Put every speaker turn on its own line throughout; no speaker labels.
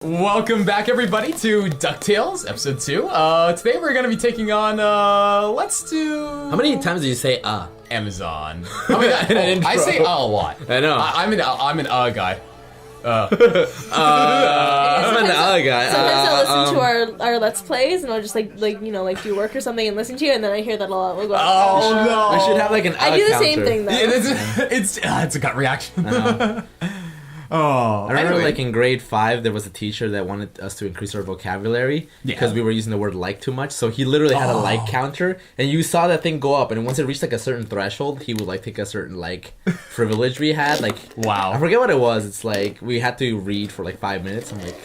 Welcome back, everybody, to DuckTales, episode 2. Today we're gonna be taking on, let's do...
How many times do you say,
Amazon. I say a lot.
I know.
I'm an guy.
I'm an guy.
Sometimes I listen to our Let's Plays, and I'll just like do work or something and listen to you, and then I hear that a lot. We'll go,
Oh, no.
I should have like an
I do the same thing, though.
Yeah, it's a gut reaction. Oh,
I remember like in grade 5 there was a teacher that wanted us to increase our vocabulary because we were using the word like too much, so he literally had a like counter, and you saw that thing go up, and once it reached like a certain threshold he would like take a certain like privilege we had, like
wow,
I forget what it was. It's like we had to read for like 5 minutes. I'm like,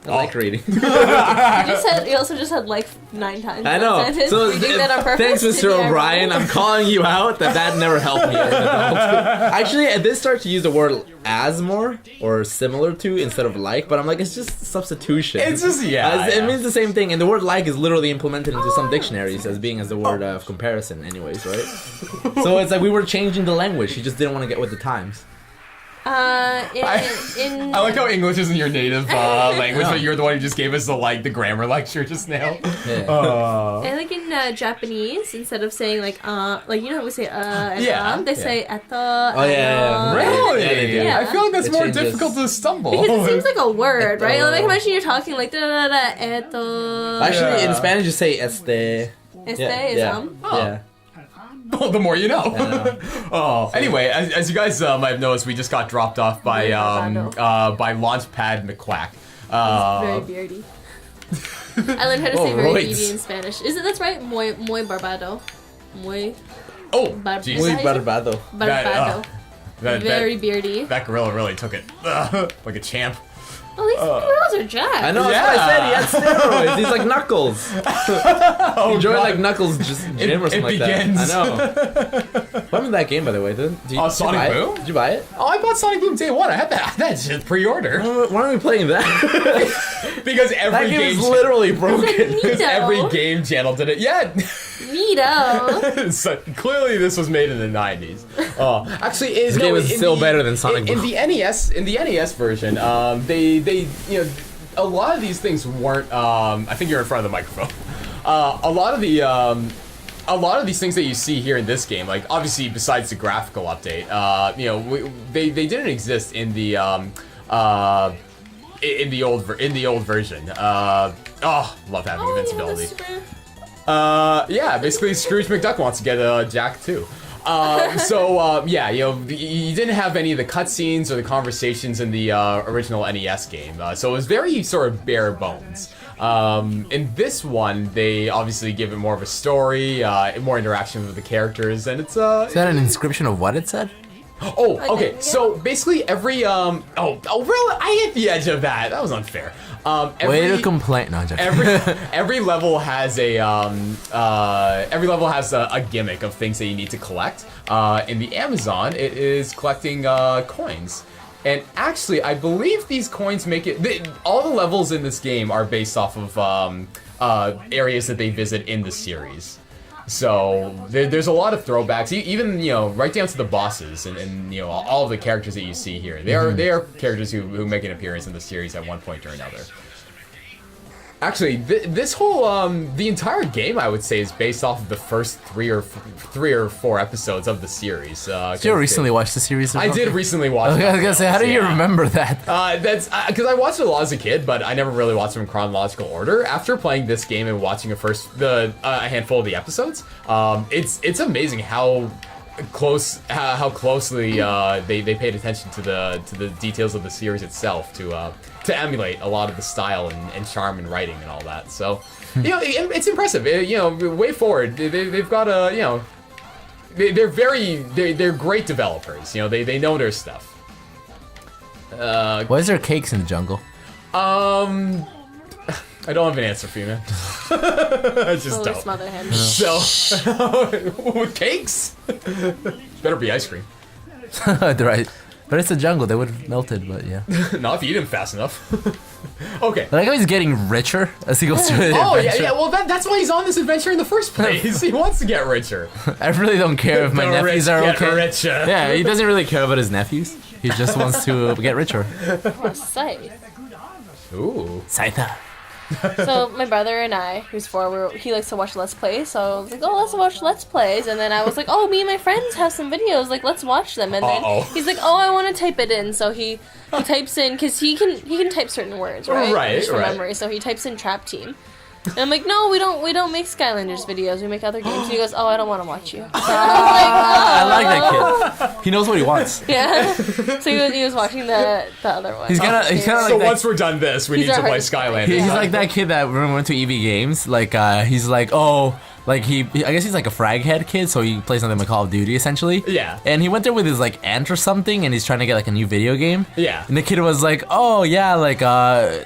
I like reading.
You also just had like 9 times.
I know. So
we did that on purpose.
Thanks, Mr. O'Brien. I'm calling you out that never helped me as an adult. Actually, I did start to use the word as more or similar to instead of like, but I'm like, it's just substitution.
It's just,
It means the same thing, and the word like is literally implemented into some dictionaries as being as the word of comparison anyways, right? So it's like we were changing the language. He just didn't want to get with the times.
I like how English isn't your native language, but you're the one who just gave us the grammar lecture just now.
Yeah.
And like in Japanese, instead of saying like you know how we say and they say ato.
Oh yeah.
Really?
Yeah, they do.
Yeah.
I feel like that's
It
more
changes.
difficult to stumble.
Because it seems like a word, right?
Eto.
Like imagine you're talking like da da da eto.
Actually, in Spanish you say este.
Este is
Yeah.
Well, the more you know.
know.
Anyway, as you guys might have noticed, we just got dropped off by Launchpad McQuack.
Very beardy. I learned how to say very
right.
beardy in Spanish. That's right? Muy barbado. Muy
Oh,
bar-
jeez.
Muy
How do you say?
barbado.
Barbado.
That
Very beardy.
that gorilla really took it like a champ.
Oh, these girls are jacked.
I know, that's what I said. He had steroids. He's like Knuckles. He joined like Knuckles just gym or something like
begins.
that. I know. What happened to that game, by the way? Did you
Sonic
buy
Boom?
it? Did you buy it?
Oh, I bought Sonic Boom day one. I had that shit pre-order
Why aren't we playing that?
because
That
every
game
game
is literally broken.
because
Neato.
every game channel did it. Yeah.
Neato.
So clearly this was made in the 90s. Actually,
This game is still better than Sonic
in
Boom.
the NES version, they a lot of these things weren't. I think you're in front of the microphone. A lot of these things that you see here in this game, like obviously besides the graphical update, they didn't exist in the old version. Love having invincibility. Yeah, basically Scrooge McDuck wants to get Jack too. You didn't have any of the cutscenes or the conversations in the original NES game, so it was very sort of bare bones. In this one, they obviously give it more of a story, more interaction with the characters, and it's
Is that an inscription of what it said?
Oh, okay.
yeah.
So basically, every really? I hit the edge of that. That was unfair.
Way to complain. No, I'm joking.
Every level has a gimmick of things that you need to collect. In the Amazon, it is collecting coins. And actually, I believe these coins make it. All the levels in this game are based off of areas that they visit in the series. So there's a lot of throwbacks, even right down to the bosses and all of the characters that you see here. They are characters who make an appearance in the series at one point or another. Actually, this whole the entire game, I would say, is based off of the first three or four episodes of the series.
Did you recently watch the series? Or
I
something?
did recently watch.
Okay, I was gonna say, how do you remember that?
That's because I watched it a lot as a kid, but I never really watched them in chronological order. After playing this game and watching a handful of the episodes, it's amazing how closely they paid attention to the details of the series itself to emulate a lot of the style and charm and writing and all that. So it's impressive. Way forward. They've got they're great developers. They know their stuff.
Why is there cakes in the jungle?
I don't have an answer for you, man. I just don't.
Smother him.
So, with cakes? Better be ice cream.
Right. But it's a jungle, they would have melted, but yeah.
Not if you eat them fast enough. Okay.
I like how he's getting richer as he goes through the
Oh,
adventure.
yeah, well, that's why he's on this adventure in the first place. He wants to get richer.
I really don't care if my
The
nephews
rich
are
get
okay.
richer.
Yeah, he doesn't really care about his nephews. He just wants to get richer.
Precise.
Ooh.
Saita.
So my brother and I, who's 4, he likes to watch Let's Plays. So I was like, oh, let's watch Let's Plays. And then I was like, oh, me and my friends have some videos. Like, let's watch them. And then he's like, oh, I want to type it in. So he types in, because he can type certain words, right?
Right,
Just from
right.
memory. So he types in Trap Team. And I'm like, no, we don't make Skylanders videos. We make other games. And he goes, oh, I don't want to watch you. So
I like that kid. He knows what he wants.
yeah. So he was watching the other one.
He's kind of like
So
that.
once we're done this, we
He's
need to
our
play
hardest player.
Skylanders.
He's like that kid that when we went to EV Games. Like he's like, oh, like I guess he's like a frag head kid, so he plays something like Call of Duty essentially.
Yeah.
And he went there with his like aunt or something, and he's trying to get like a new video game.
Yeah.
And the kid was like, oh yeah, like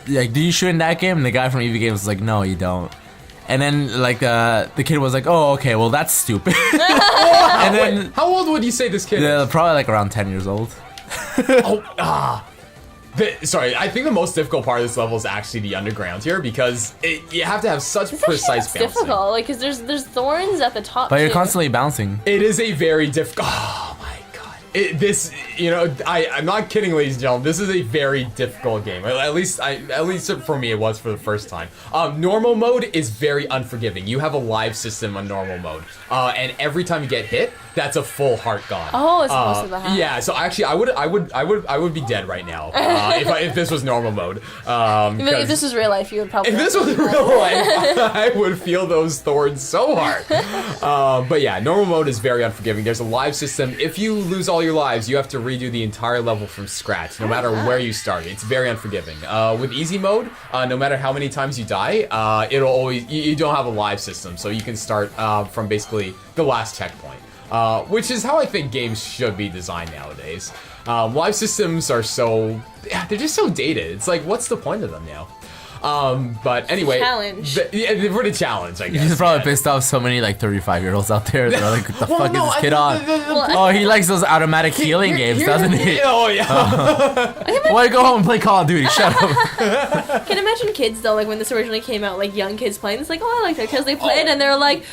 do you shoot in that game? And the guy from EV Games was like, no, you don't. And then, like, the kid was like, oh, okay, well, that's stupid. And then,
Wait, how old would you say this kid is?
probably, like, around 10 years old.
Sorry, I think the most difficult part of this level is actually the underground here, because you have to have such precise
It's
bouncing.
difficult, like, because there's thorns at the top.
But you're
too.
constantly bouncing.
It is a very difficult... Oh, my God. I'm not kidding, ladies and gentlemen. This is a very difficult game. At least for me, it was for the first time. Normal mode is very unforgiving. You have a live system on normal mode, and every time you get hit, that's a full heart gone.
Oh, it's most of the half.
Yeah. So actually, I would be dead right now if this was normal mode.
If this was real life, you would probably.
If this was real life, I would feel those thorns so hard. But yeah, normal mode is very unforgiving. There's a live system. If you lose all your lives, you have to redo the entire level from scratch, no matter where you started. It's very unforgiving. With easy mode, no matter how many times you die, it'll always you don't have a live system, so you can start from basically the last checkpoint. Which is how I think games should be designed nowadays. Live systems are they're just so dated. It's like, what's the point of them now? But anyway,
challenge.
For the challenge, I guess.
He's probably pissed off so many like 35-year-olds out there. They're like, what the fuck is this kid on?
Well,
Oh, he likes those automatic healing games, doesn't he?
Oh yeah.
Why go home and play Call of Duty? Shut up.
Can imagine kids though, like when this originally came out, like young kids playing this, like, oh, I like that because they played and they're like,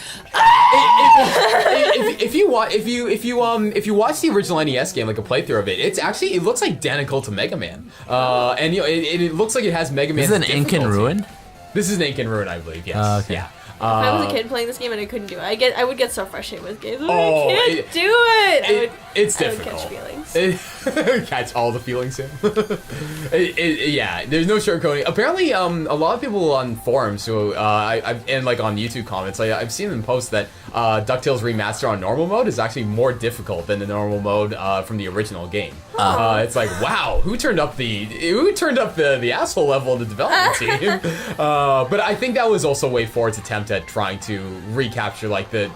if you watch the original NES game, like a playthrough of it, it looks identical to Mega Man. And it looks like it has Mega Man.
This is an Ink and Ruin?
This is an Ink and Ruin, I believe. Yes.
Okay.
Yeah.
if I was a kid playing this game and I couldn't do it, I would get so frustrated with games.
Oh,
I can't do it.
It's
I
difficult.
would catch feelings.
Catch all the feelings, yeah. Yeah, there's no sugarcoating. Apparently, a lot of people on forums who and like on YouTube comments, I've seen them post that DuckTales Remaster on normal mode is actually more difficult than the normal mode from the original game. It's like, wow, who turned up the asshole level in the development team? But I think that was also Way Forward's attempt at trying to recapture like the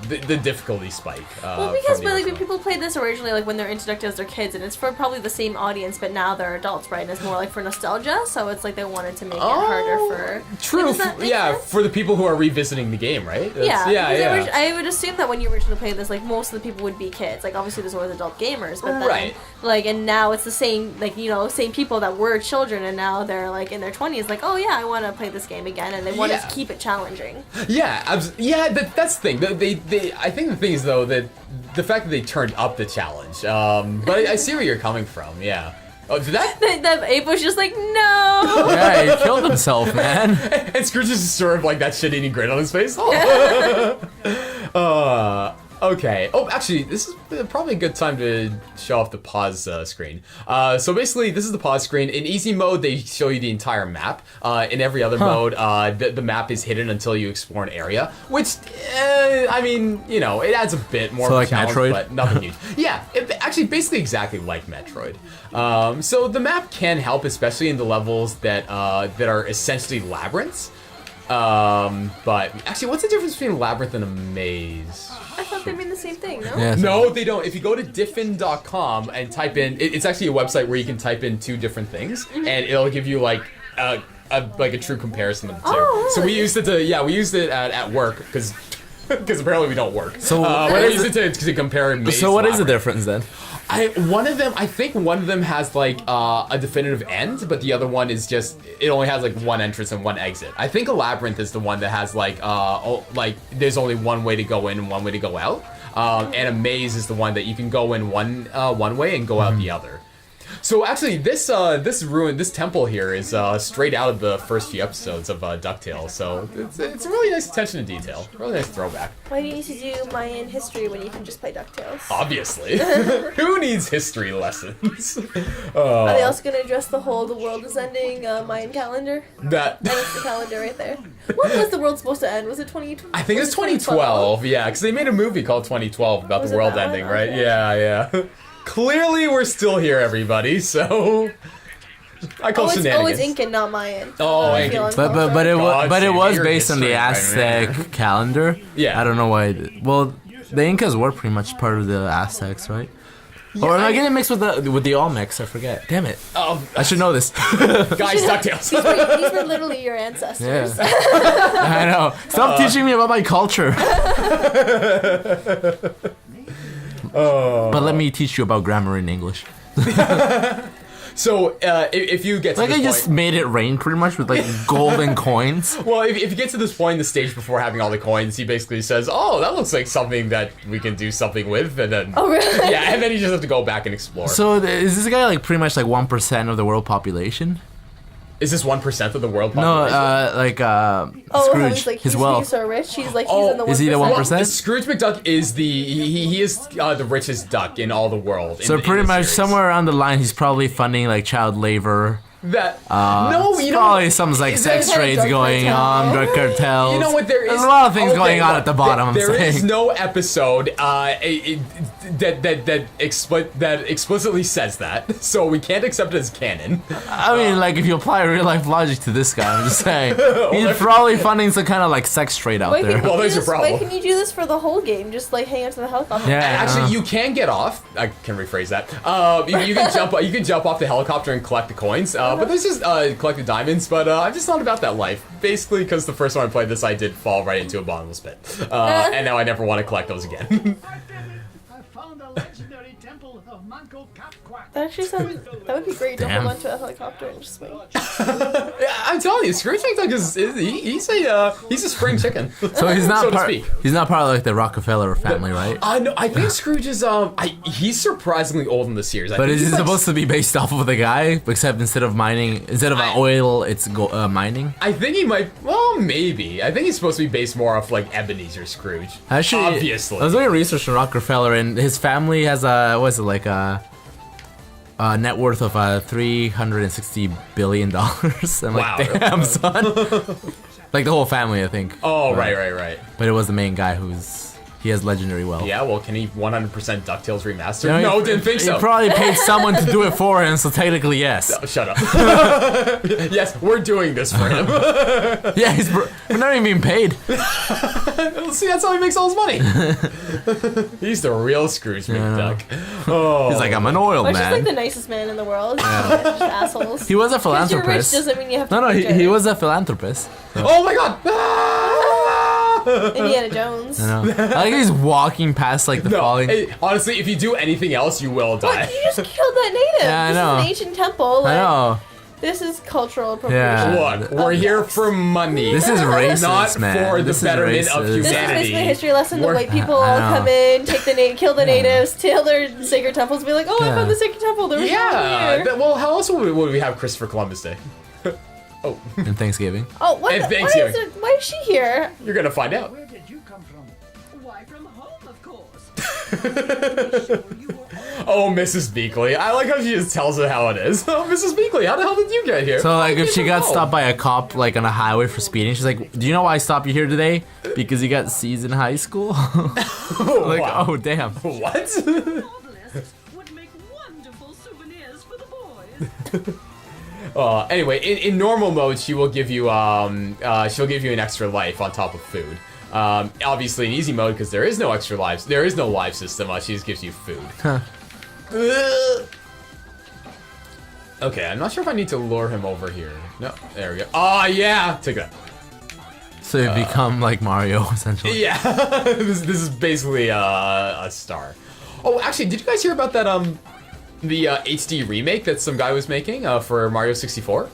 difficulty spike.
Well, because when people played this originally, like when they're introduced as their kids, and it's for probably the same audience, but now they're adults, right? And it's more like for nostalgia, so it's like they wanted to make it harder for.
True.
Does that make sense?
For the people who are revisiting the game, right?
Yeah. I would assume that when you originally played this, like most of the people would be kids. Like obviously there's always adult gamers, but then
Right.
like and now it's the same, like same people that were children, and now they're like in their 20s, like, oh yeah, I want to play this game again, and they want to keep it challenging.
Yeah, that's the thing. I think the thing is though that the fact that they turned up the challenge. But I see where you're coming from. Yeah. Oh, did that?
The ape was just like, no.
Yeah, he killed himself, man.
And Scrooge is sort of like that shit-eating grin on his face. Okay. Oh, actually, this is probably a good time to show off the pause screen. So basically, this is the pause screen. In easy mode, they show you the entire map. In every other mode, the map is hidden until you explore an area, which, I mean, it adds a bit more
So
of a
like
challenge,
Metroid?
but nothing huge. Yeah, actually, basically exactly like Metroid. So the map can help, especially in the levels that are essentially labyrinths. But actually, what's the difference between a labyrinth and a maze?
I thought they mean the same thing, no?
Yeah,
No, they don't. If you go to diffin.com and type in, it's actually a website where you can type in two different things, and it'll give you like a true comparison of the two.
Oh,
So we
really?
used it at work because apparently we don't work.
So
we used it to compare. Maze
So what is the
labyrinth.
difference then?
I think one of them has like a definitive end, but the other one is just it only has like one entrance and one exit. I think a labyrinth is the one that has like there's only one way to go in and one way to go out. And a maze is the one that you can go in one way and go out the other. So actually, this temple here is straight out of the first few episodes of DuckTales. So it's a really nice attention to detail. Really nice throwback.
Why do you need to do Mayan history when you can just play DuckTales?
Obviously. Who needs history lessons?
Are they also going to address the world is ending Mayan calendar?
That.
And it's the calendar right there. When was the world supposed to end? Was it 2012?
I think it's 2012. Yeah, because they made a movie called 2012 about the world ending, right?
Okay.
Yeah. Clearly, we're still here, everybody. So I call shenanigans.
It's Incan, not Mayan.
Oh, Incan.
But it was
your
based on the
history, right,
Aztec calendar.
Yeah.
I don't know why. Well, the Incas were pretty much part of the Aztecs, right? Or am I getting mixed with the Olmecs? I forget. Damn it. I should know this.
Guys, DuckTales.
These were literally your ancestors.
Yeah. I know. Stop teaching me about my culture. But let me teach you about grammar in English.
So, if you get to
Like
this
I
point,
just made it rain pretty much with like golden coins.
well, if you get to this point in the stage before having all the coins, he basically says, "Oh, that looks like something that we can do something with," and then
Oh, really?
yeah, and then you just have to go back and explore.
So is this guy like pretty much like 1% of the world population?
Is this 1% of the world
No,
population?
Oh,
Scrooge,
he's like,
his
he's
wealth.
so rich. He's in the 1%.
Is he the 1%?
Scrooge McDuck is he is the richest duck in all the world.
So pretty much somewhere around the line, he's probably funding like child labor.
That no, you know
Probably some like sex
There's
trades
drug
going
cartel.
on, drug cartels.
You know what? There's
a lot of things going on at the bottom. I'm
There is
saying.
no episode that explicitly says that, so we can't accept it as canon.
I mean, like if you apply real life logic to this guy, I'm just saying he's probably funding some kind of like sex trade out there.
Well, there's your problem.
Why can you do this for the whole game? Just like hang out to the helicopter.
Yeah.
Actually, you can get off. I can rephrase that. You can jump. You can jump off the helicopter and collect the coins. But there's just collect the diamonds. But I'm just not about that life. Basically, because the first time I played this, I did fall right into a bottomless pit, and now I never want to collect those again.
I found a legendary temple of Manco Capquack.
That actually sounds. That would be great to
Damn.
hold onto a helicopter and just swing.
Yeah, I'm telling you, Scrooge McDuck he's a spring chicken.
So he's not
so to
part.
speak.
He's not part of like the Rockefeller family, right?
No, I think Scrooge is he's surprisingly old in the series.
But is it supposed to be based off of the guy? Except instead of oil, it's mining.
I think he might. Well, maybe. I think he's supposed to be based more off like Ebenezer Scrooge.
Actually,
Obviously.
I was doing research on Rockefeller, and his family has a net worth of $360 billion. I'm
Wow.
like, damn, son. Like the whole family, I think.
Oh, right.
But it was the main guy he has legendary wealth.
Yeah, well, can he 100% DuckTales remastered?
You know,
No,
he-
didn't think so.
He probably paid someone to do it for him, so technically yes.
Oh, shut up. Yes, we're doing this for him.
Yeah, we're not even being paid.
See, that's how he makes all his money. He's the real Scrooge McDuck. Oh.
He's like, I'm an oil
Which is like
man.
the nicest man in the world. Just assholes.
He was a
Because you're rich
philanthropist.
doesn't mean you have to.
No,
be
he was a philanthropist.
Oh my god!
Indiana Jones.
I know. I like he's walking past like the
No,
falling.
honestly, if you do anything else, you will
What?
die.
You just killed that native.
Yeah, I
this
know.
is an ancient temple. Like,
I know.
This is cultural appropriation.
Yeah.
Look, we're here for money.
This is racist,
not
man.
for the
This is
betterment of
racist.
This is
humanity.
basically a history lesson. The
We're-
white people
I
all
know.
come in, take the kill the natives, steal their sacred temples, and be like, "Oh, I
Yeah.
found the sacred temple. There was one
Yeah.
here."
Well, how else would we have Christopher Columbus Day? Oh,
In Thanksgiving.
Oh, what?
And
Why
Thanksgiving.
why is she here?
you're gonna find out.
Where did you come from? Why, from home, of course.
Oh, Mrs. Beakley. I like how she just tells it how it is. Oh, Mrs. Beakley, how the hell did you get here?
So like if she got
Oh.
stopped by a cop like on a highway for speeding, she's like, "Do you know why I stopped you here today? Because you got C's in high school." Like,
Wow.
oh damn.
What?
Novelists would make wonderful souvenirs for the boys.
Anyway, in normal mode, she will give you she'll give you an extra life on top of food. Obviously in easy mode, because there is no extra lives, there is no life system. She just gives you food. Ugh. Okay, I'm not sure if I need to lure him over here. No, there we go. Oh yeah, take that.
So you become like Mario essentially.
Yeah, this is basically a star. Oh, actually, did you guys hear about that the HD remake that some guy was making for Mario 64?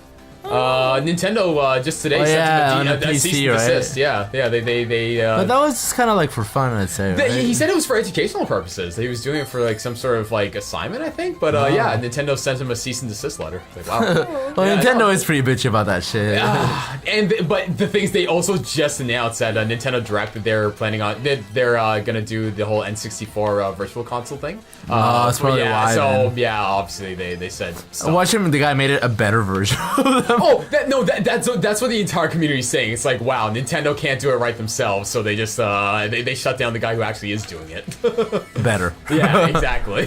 Nintendo just today
yeah,
sent
on
him
the
a cease
PC,
and
right?
desist. Yeah, they.
But that was just kind of like for fun, I'd say. Right?
He said it was for educational purposes. He was doing it for like some sort of like assignment, I think. But yeah, Nintendo sent him a cease and desist letter. Like, wow.
Well,
Yeah,
Nintendo is pretty bitchy about that shit.
But the things they also just announced at Nintendo Direct that they're planning on they're gonna do the whole N64 virtual console thing.
That's probably why.
So
then.
yeah, obviously they said. Stuff.
Watch him. The guy made it a better version. Of them.
Oh, that's what the entire community is saying. It's like, wow, Nintendo can't do it right themselves, so they just they shut down the guy who actually is doing it.
Better.
Yeah, exactly.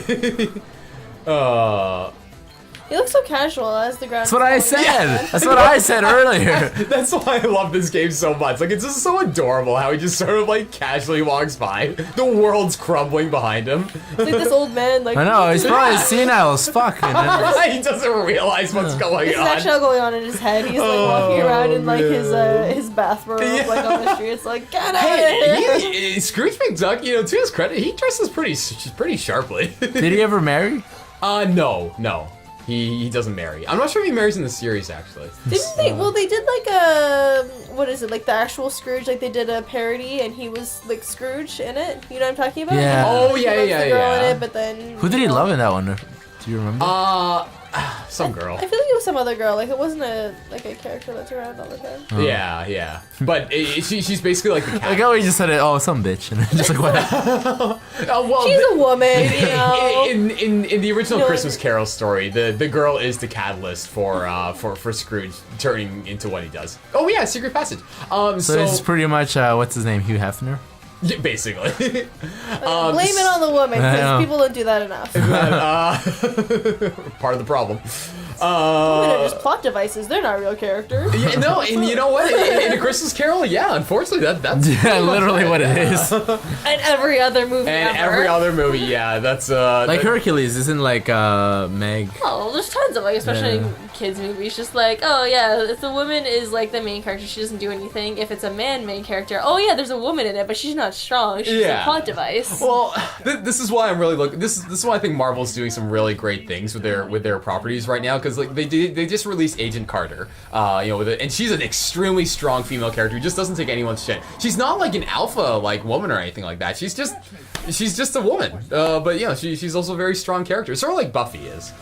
He looks so casual as the ground.
That's what I said. That's what I said earlier.
That's why I love this game so much. Like, it's just so adorable how he just sort of like casually walks by. The world's crumbling behind him.
It's like this old man. Like
I know. He's probably senile as fuck. You know?
He doesn't realize what's going
This is
on.
actually all going on in his head. He's like walking around in like his bathrobe, like on the street. It's like, get out of here.
Hey, Scrooge McDuck, to his credit, he dresses pretty sharply.
Did he ever marry?
No. He doesn't marry. I'm not sure if he marries in the series, actually.
Didn't they? Well, they did like a what is it? Like the actual Scrooge. Like they did a parody, and he was like Scrooge in it. You know what I'm talking about?
Yeah.
Oh,
He
yeah,
loves
yeah,
the girl
yeah.
in it, but then
Who did he love in that one? Do you remember?
Some girl.
I feel like it was some other girl. Like it wasn't a character that's around all the time.
Yeah. But she's basically like the cat.
Like how he just said it. Oh, some bitch, and then just like what?
Well,
She's a woman, you know.
in the original
No,
Christmas Carol story, the girl is the catalyst for Scrooge turning into what he does. Oh yeah, Secret Passage.
So it's pretty much what's his name, Hugh Hefner.
Yeah, basically.
Blame it on the woman
I know.
because people don't do that enough.
Part of the problem.
Women are just plot devices. They're not real characters.
Yeah, no, and you know what? In A Christmas Carol, yeah, unfortunately, that's
Yeah, literally what it is.
And every other movie
and
ever.
every other movie, yeah, that's
Like Hercules isn't like Meg.
Oh, there's tons of like, especially
Yeah.
in kids movies. Just like, oh yeah, if the woman is like the main character, she doesn't do anything. If it's a man main character, oh yeah, there's a woman in it, but she's not strong. She's
Yeah.
a plot device.
Well, this is why I'm really looking. This is why I think Marvel's doing some really great things with their properties right now, because like they just released Agent Carter, and she's an extremely strong female character who just doesn't take anyone's shit. She's not like an alpha like woman or anything like that. She's just a woman. But she's also a very strong character, sort of like Buffy is.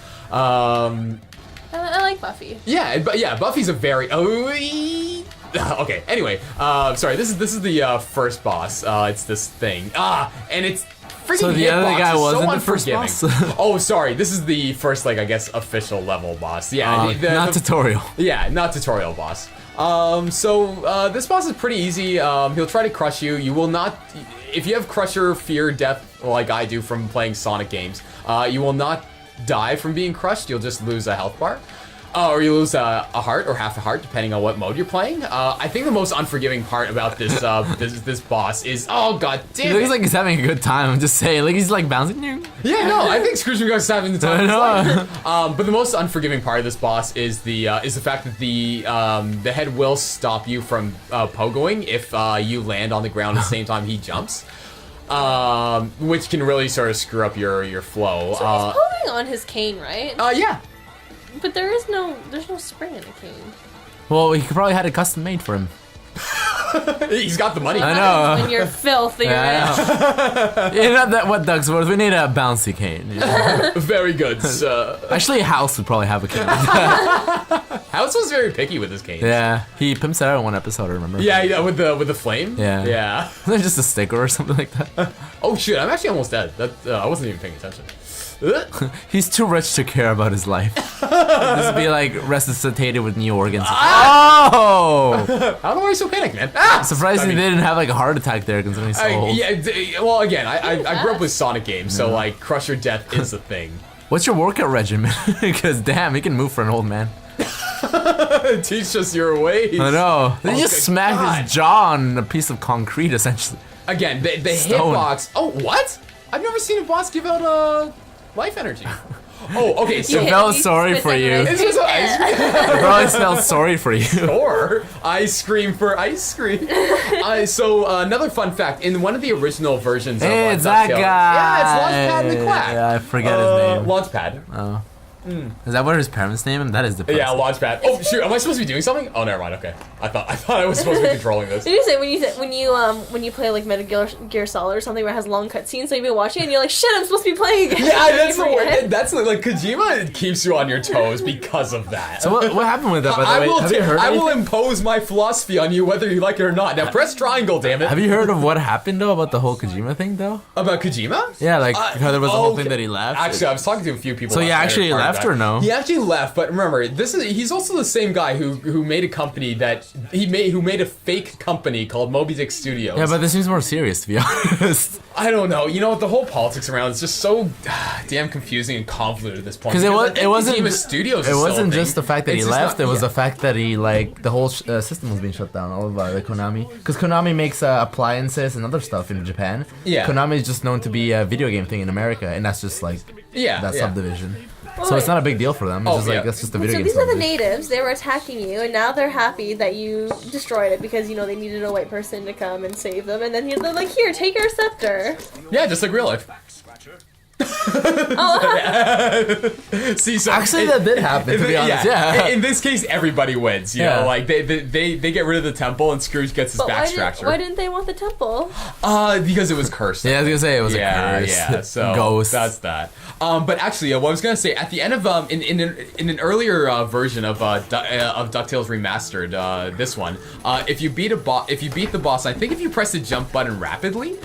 I like Buffy.
Yeah, Buffy's a very okay. Anyway, sorry. This is the first boss. It's this thing. And it's freaking.
So the other guy wasn't the first boss?
Oh, sorry. This is the first, like, I guess, official level boss. Yeah,
Not tutorial.
Yeah, not tutorial boss. So this boss is pretty easy. He'll try to crush you. You will not. If you have Crusher fear death like I do from playing Sonic games, you will not die from being crushed. You'll just lose a health bar. Or you lose a heart or half a heart, depending on what mode you're playing. I think the most unforgiving part about this this boss is, oh god
He
damn
looks
it.
like he's having a good time. I'm just saying, like he's like bouncing.
Yeah, no, I think Scrooge McDuck's having the time of
I
his life. But the most unforgiving part of this boss is the fact that the head will stop you from pogoing if you land on the ground at the same time he jumps. Which can really sort of screw up your flow.
So he's pulling on his cane, right?
Yeah.
But there's no spring in the cane.
Well, he probably had it custom made for him.
He's got the money.
I know.
When you're filthy,
Yeah,
rich.
I know. You know that what Doug's worth. We need a bouncy cane. you know?
Very good.
Actually, House would probably have a cane.
House was very picky with his cane.
Yeah, he pimps it out in one episode. I remember.
Yeah, with the flame.
Yeah.
Yeah.
Wasn't it just a sticker or something like that?
Oh shit! I'm actually almost dead. That I wasn't even paying attention.
He's too rich to care about his life. Just be like resuscitated with new organs. Oh!
How do I so panic, man?
Surprisingly, they didn't have like a heart attack there considering he's so old.
Well, again, I grew up with Sonic games, so like Crusher Death is the thing.
What's your workout regimen? Because damn, he can move for an old man.
Teach us your ways.
I know. They
Oh,
just
good
smacked
God.
his jaw on a piece of concrete, essentially.
Again, the
Stone.
hitbox. Oh, what? I've never seen a boss give out life energy. Oh, okay. So
He felt sorry for you.
This is ice cream.
They probably felt sorry for you.
Or ice cream for ice cream. So another fun fact: in one of the original versions
Hey,
of
it's that
DuckTales,
guy.
yeah, it's Launchpad McQuack.
Yeah, I forget his name.
Launchpad.
Oh. Is that what his parents name him? That is depressing.
Yeah, Launchpad. Oh shoot, am I supposed to be doing something? Oh, never mind. Okay, I thought I was supposed to be controlling this.
Did you say when you play like Metal Gear Solid or something where it has long cutscenes, so you've been watching and you're like, shit, I'm supposed to be playing again.
Yeah, that's the word. That's like Kojima keeps you on your toes because of that.
So what happened with that? By the way, have you heard?
I will impose my philosophy on you whether you like it or not. Now press triangle, damn it.
Have you heard of what happened though about the whole Kojima thing though?
About Kojima?
Yeah, like how there was a whole thing that he left.
Actually, I was talking to a few people.
So he actually left or no?
He actually left, but remember, he's also the same guy who made a company who made a fake company called Moby Dick Studios.
Yeah, but this seems more serious to be honest.
I don't know. You know what? The whole politics around is just so damn confusing and convoluted at this point.
Because it wasn't
Kojima Studios.
It wasn't just the fact that he left.
Not,
it was the fact that he like the whole system was being shut down. All of like Konami, because Konami makes appliances and other stuff in Japan.
Yeah.
Konami is just known to be a video game thing in America, and that's just like that subdivision. So it's not a big deal for them. It's just like that's just a video game.
So these are the natives. They were attacking you, and now they're happy that you destroyed it because they needed a white person to come and save them. And then they're like, "Here, take your scepter."
Yeah, just like real life. See, so
actually, that did happen. To be honest, yeah.
In this case, everybody wins. You know, like they get rid of the temple, and Scrooge gets his back scratcher.
Why didn't they want the temple?
Because it was cursed.
Yeah, I was gonna say it was a curse.
Yeah, so
ghost.
That's that. But actually, what I was gonna say at the end of in an earlier version of DuckTales Remastered, this one, if you beat the boss, I think if you press the jump button rapidly,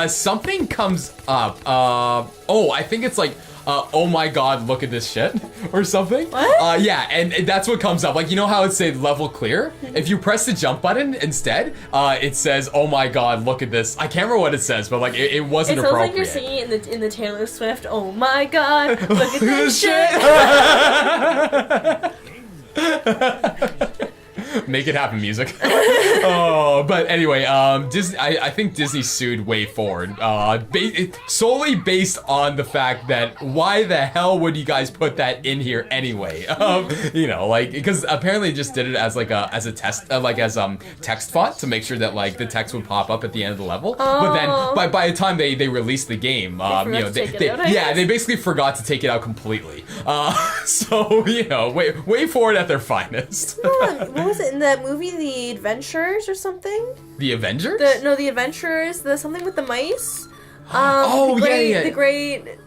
something comes up. I think it's like, oh my god, look at this shit, or something.
What?
Yeah, and that's what comes up. Like, you know how it said level clear? If you press the jump button instead, it says, oh my god, look at this. I can't remember what it says, but like, it wasn't appropriate.
It sounds like you're singing in the Taylor Swift, oh my god, look at this shit.
Make it happen, music. Oh, but anyway, Disney. I think Disney sued Way Forward, solely based on the fact that why the hell would you guys put that in here anyway? Because apparently it just did it as as a test, text font to make sure that like the text would pop up at the end of the level. Oh. But then by the time they released the game, they basically forgot to take it out completely. So Way Forward at their finest.
What was it in that movie, The Adventurers or something?
The Avengers?
The Adventurers. The something with the mice. The Great.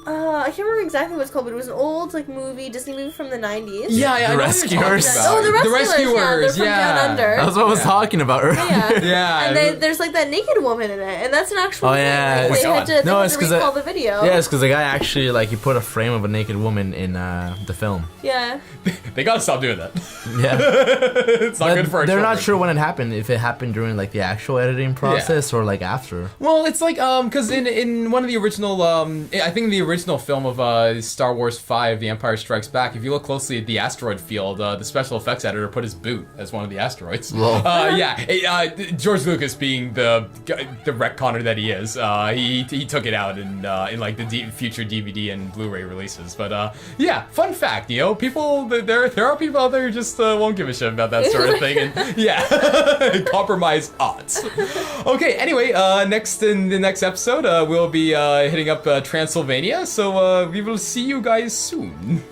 I can't remember exactly what it's called, but it was an old Disney movie from the 90s.
Yeah,
The Rescuers.
The Rescuers. Yeah, they're from Down Under.
That's what I was talking about earlier.
Yeah. And there's that naked woman in it, and that's an actual.
Oh yeah.
They had to recall the video.
Yeah, it's because the guy actually he put a frame of a naked woman in the film.
Yeah.
They gotta stop doing that.
Yeah.
It's not good for our
They're
children.
not sure when it happened. If it happened during the actual editing process or after.
Well, it's because in one of the original I think the original film of Star Wars 5, The Empire Strikes Back, if you look closely at the asteroid field, the special effects editor put his boot as one of the asteroids. George Lucas, being the retconner that he is, he took it out in the future DVD and Blu-ray releases. But fun fact, people, there are people out there who just won't give a shit about that sort of thing, and compromise odds. Okay, anyway, next in the next episode, we'll be hitting up Transylvania, so we will see you guys soon.